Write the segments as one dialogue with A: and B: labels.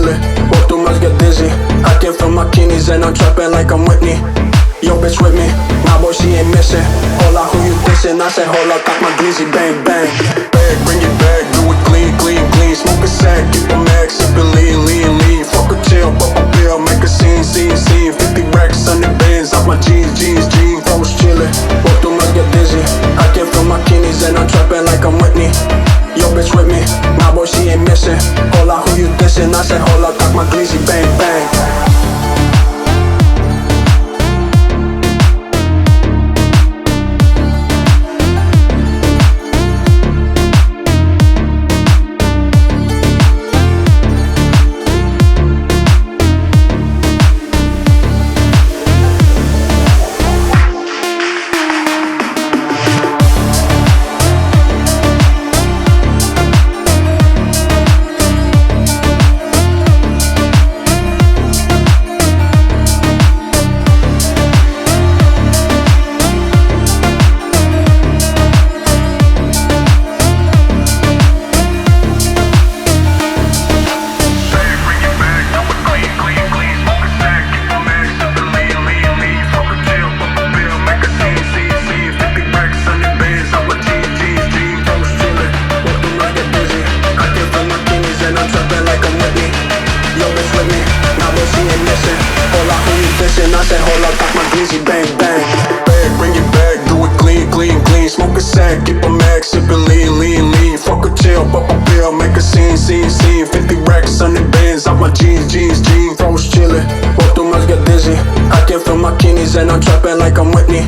A: chillin'. Walk through must get dizzy. I came from my kidneys and I'm trapping like I'm Whitney. Yo, bitch with me, nah boy, she ain't missing. Hola, who you dissing? I said, hola, cock my glizzy, bang, bang. Bag, bring it back, do it clean, clean, clean. Smoke a sack, keep a max, sippin' lean, lean, lean. Fuck a chill, pop a pill, make a scene, scene, scene. 50 racks, 100 bands, off my jeans, jeans, jeans. I was chillin', walk through must get dizzy. I came from my kidneys and I'm trapping like I'm Whitney. Yo, bitch with me, nah boy, she ain't missing. Hola, who you dissing? I said, hola, cock my glizzy, bang, bang. I said, hold up, cock my glizzy, bang, bang. Bag, bring it back, do it clean, clean, clean. Smoke a sack, keep a max, sippin' lean, lean, lean. Fuck a chill, pop a pill, make a scene, scene, scene. 50 racks, 100 bands, off my jeans, jeans, jeans. I was chillin', walk through must get dizzy. I came from my kidneys and I'm trapping like I'm Whitney.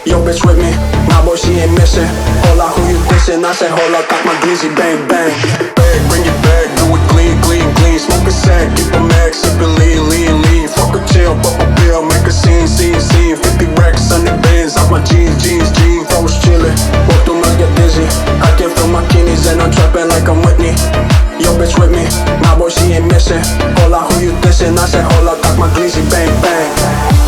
A: Yo, bitch with me, nah boy, she ain't missing. Hola, who you dissing? I said, hold up, cock my glizzy, bang, bang. Bag, bring it back, do it clean, clean, clean. Smoke a sack, keep a max, sippin' lean, lean, lean. Fuck a chill, pop a pill, make a scene, scene, scene. 50 racks, 100 bands, off my jeans, jeans, jeans. I was chillin', walk through must get dizzy. I came from my kidneys and I'm trapping like I'm Whitney. Yo, bitch with me, nah boy, she ain't missing. Hola, who you dissing? I said, hola, cock my glizzy, bang, bang.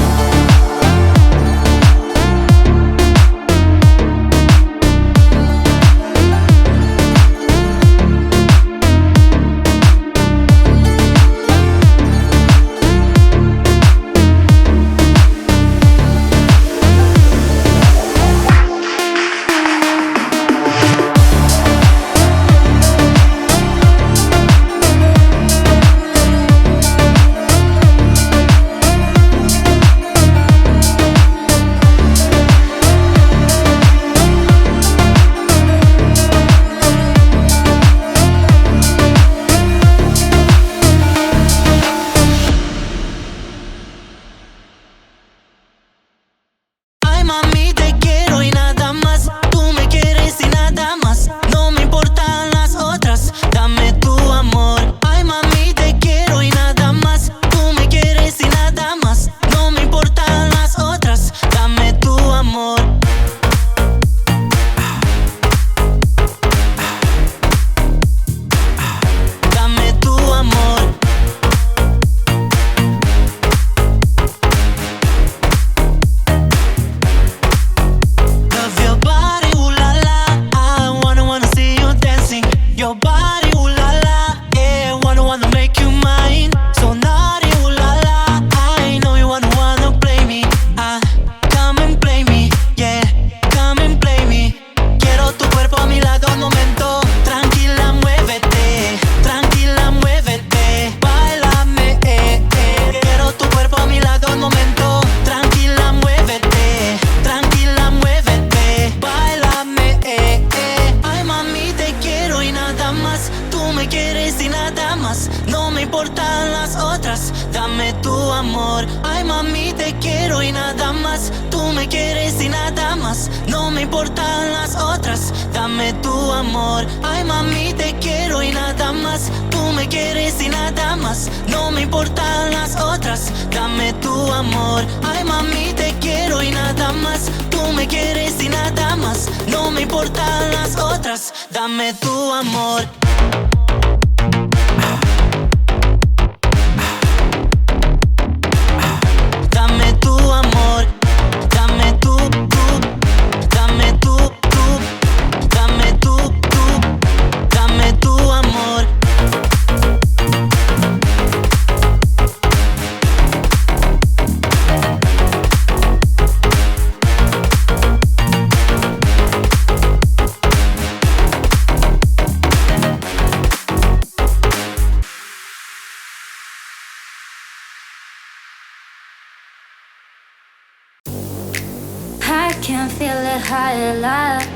B: can feel it higher life.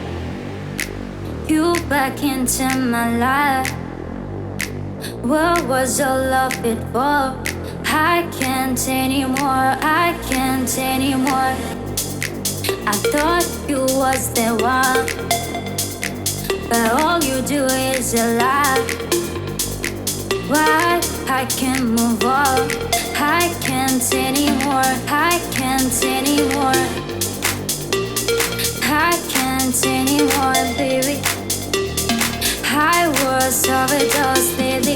B: You back into my life. What was all of it for? I can't anymore, I can't anymore. I thought you was the one, but all you do is a lie. Why? I can't move on, I can't anymore, I can't anymore. I can't anymore, baby. I was overdosed lately.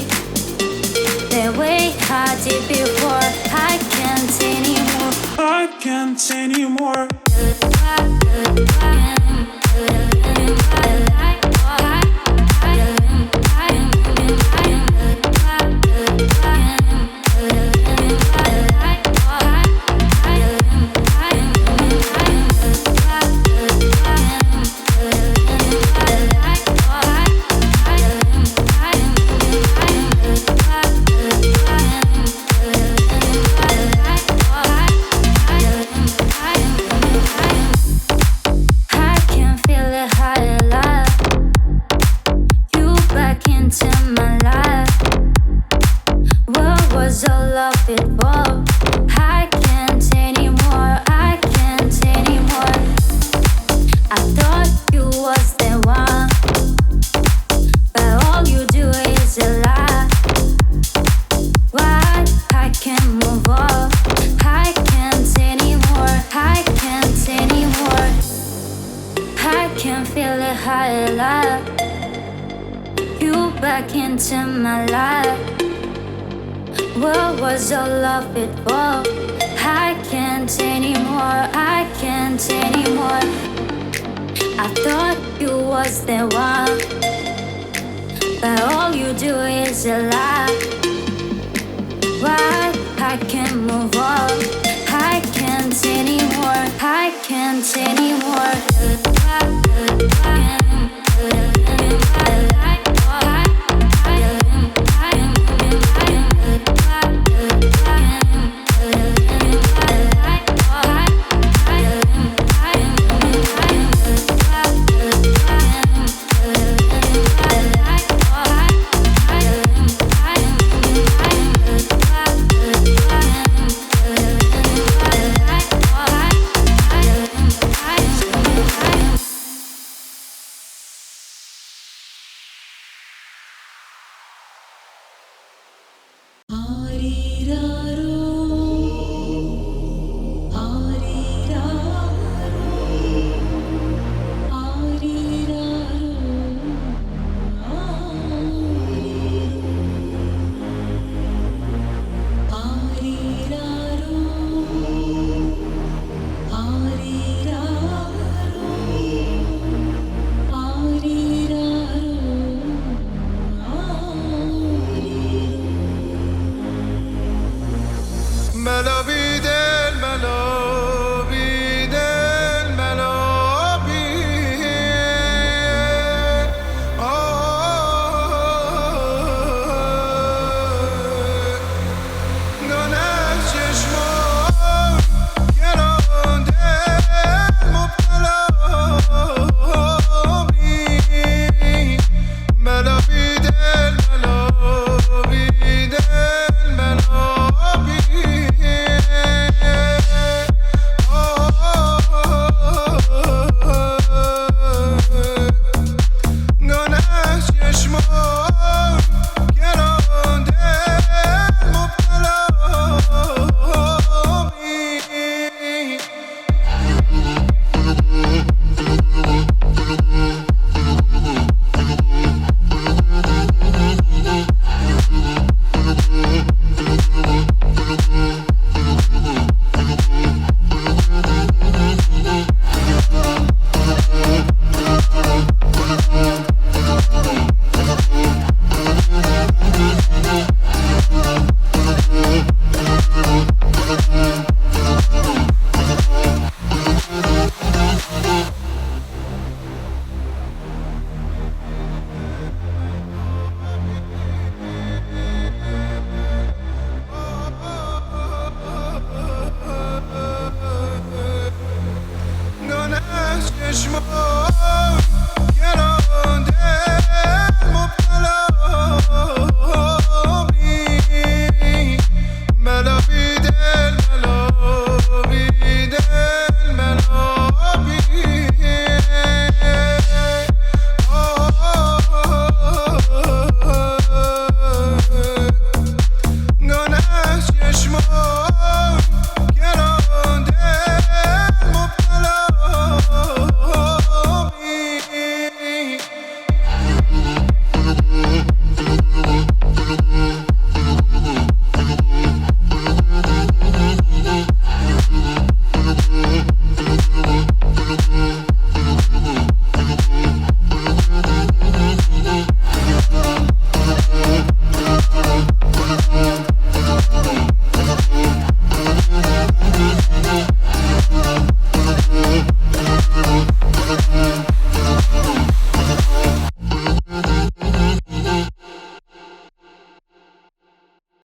B: The way I did before, I can't anymore. I can't anymore.
C: much more.